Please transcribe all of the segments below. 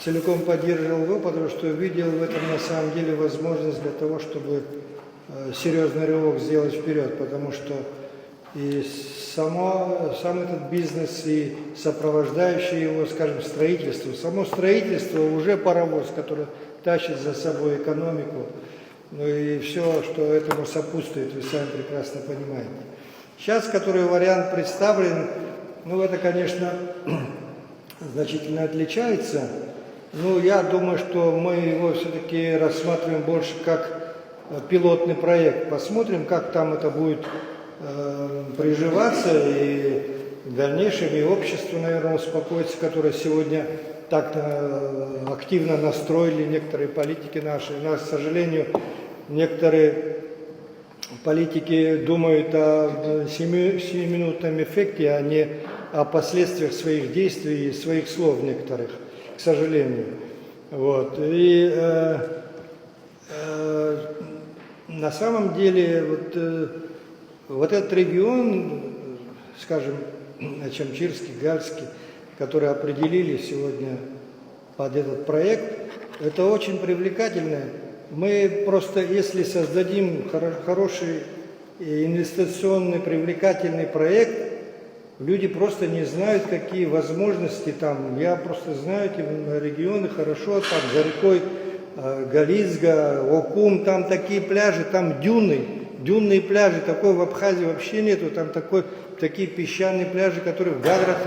целиком поддерживал его, потому что видел в этом на самом деле возможность для того, чтобы серьезный рывок сделать вперед, потому что и сам этот бизнес и сопровождающее его, скажем, строительство, само строительство уже паровоз, который тащит за собой экономику, ну и все, что этому сопутствует, вы сами прекрасно понимаете. Сейчас, который вариант представлен, ну это, конечно, значительно отличается, но я думаю, что мы его все-таки рассматриваем больше как пилотный проект. Посмотрим, как там это будет приживаться, и в дальнейшем и общество, наверное, успокоится, которое сегодня так активно настроили некоторые политики наши. У нас, к сожалению, некоторые политики думают о 7-минутном эффекте, а не о последствиях своих действий и своих слов некоторых, к сожалению. Вот. И на самом деле вот этот регион, скажем, Чамчирский, Гальский, которые определили сегодня под этот проект, это очень привлекательно. Мы просто, если создадим хороший инвестиционный, привлекательный проект, люди просто не знают, какие возможности там. Я просто знаю эти регионы хорошо, там за рекой Галицга, Окум, там такие пляжи, там дюнные пляжи, такой в Абхазии вообще нету, там такие песчаные пляжи, которых в Гаграх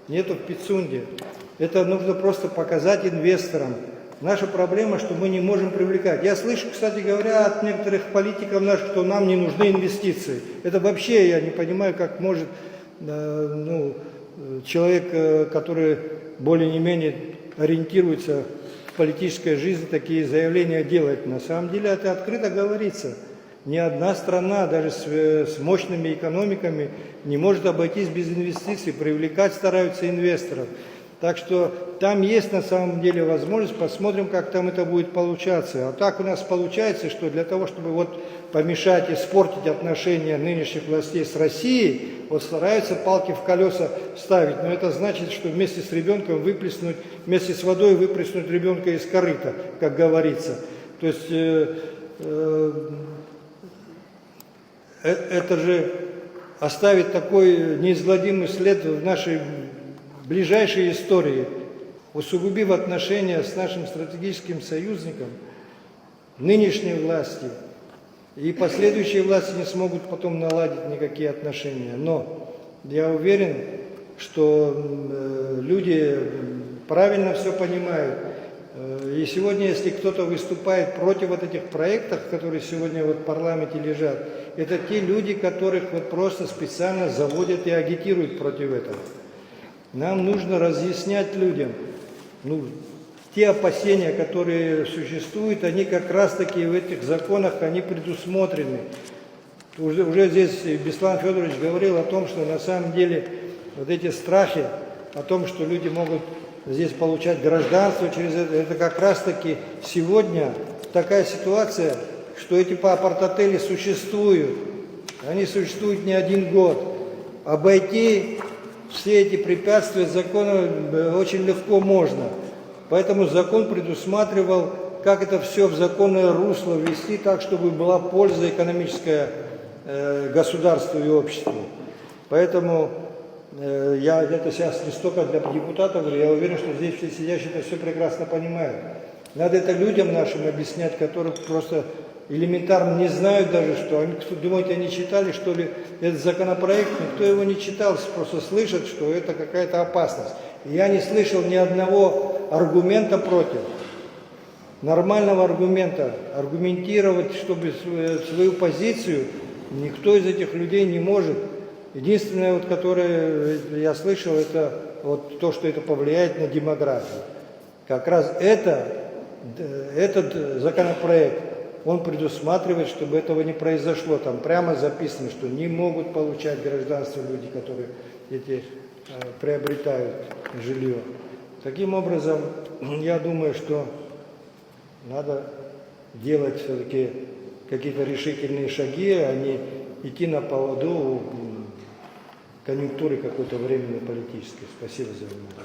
нету в Пицунде. Это нужно просто показать инвесторам. Наша проблема, что мы не можем привлекать. Я слышу, кстати говоря, от некоторых политиков наших, что нам не нужны инвестиции. Это вообще я не понимаю, как может человек, который более-менее ориентируется в политической жизни, такие заявления делать. На самом деле это открыто говорится. Ни одна страна, даже с мощными экономиками, не может обойтись без инвестиций, привлекать стараются инвесторов. Так что там есть на самом деле возможность, посмотрим, как там это будет получаться. А так у нас получается, что для того, чтобы вот помешать, испортить отношения нынешних властей с Россией, вот стараются палки в колеса ставить. Но это значит, что вместе с ребенком вместе с водой выплеснуть ребенка из корыта, как говорится. То есть это же оставит такой неизгладимый след в нашей ближайшей истории, усугубив отношения с нашим стратегическим союзником, нынешние власти и последующие власти не смогут потом наладить никакие отношения. Но я уверен, что люди правильно все понимают. И сегодня, если кто-то выступает против вот этих проектов, которые сегодня вот в парламенте лежат, это те люди, которых вот просто специально заводят и агитируют против этого. Нам нужно разъяснять людям, те опасения, которые существуют, они как раз-таки в этих законах, они предусмотрены. Уже здесь Беслан Федорович говорил о том, что на самом деле вот эти страхи, о том, что люди могут здесь получать гражданство через это как раз-таки сегодня такая ситуация, что эти апарт-отели существуют. Они существуют не один год. Обойти все эти препятствия закона очень легко можно. Поэтому закон предусматривал, как это все в законное русло ввести так, чтобы была польза экономическая государству и обществу. Поэтому я это сейчас не столько для депутатов говорю, я уверен, что здесь все сидящие это все прекрасно понимают. Надо это людям нашим объяснять, которые просто элементарно не знают даже, что они, думаете, они читали, что ли, этот законопроект, никто его не читал, просто слышат, что это какая-то опасность. И я не слышал ни одного аргумента против. Нормального аргумента, аргументировать, чтобы свою позицию, никто из этих людей не может. Единственное, вот, которое я слышал, это вот то, что это повлияет на демографию. Как раз этот законопроект, он предусматривает, чтобы этого не произошло. Там прямо записано, что не могут получать гражданство люди, которые приобретают жилье. Таким образом, я думаю, что надо делать все-таки какие-то решительные шаги, а не идти на поводу конъюнктуры какой-то временной политической. Спасибо за внимание.